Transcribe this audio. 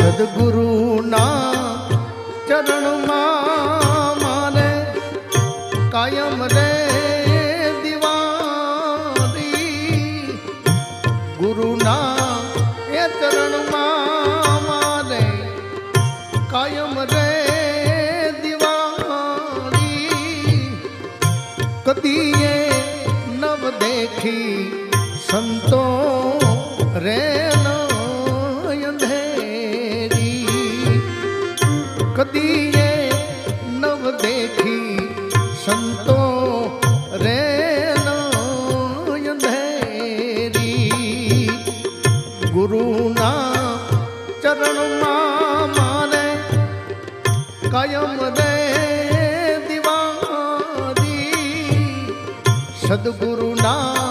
સદગુરુના ચરણમાં મારે કાયમ રે દિવાળી. ગુરુના એ ચરણમાં મારે કાયમ રે દિવાળી. કદીએ નવ દેખી સંતો રે કદીએ નવ દેખી સંતો રે અંધેરી. ગુરુના ચરણમાં મારે કાયમ રે દિવાળી. સદગુરુના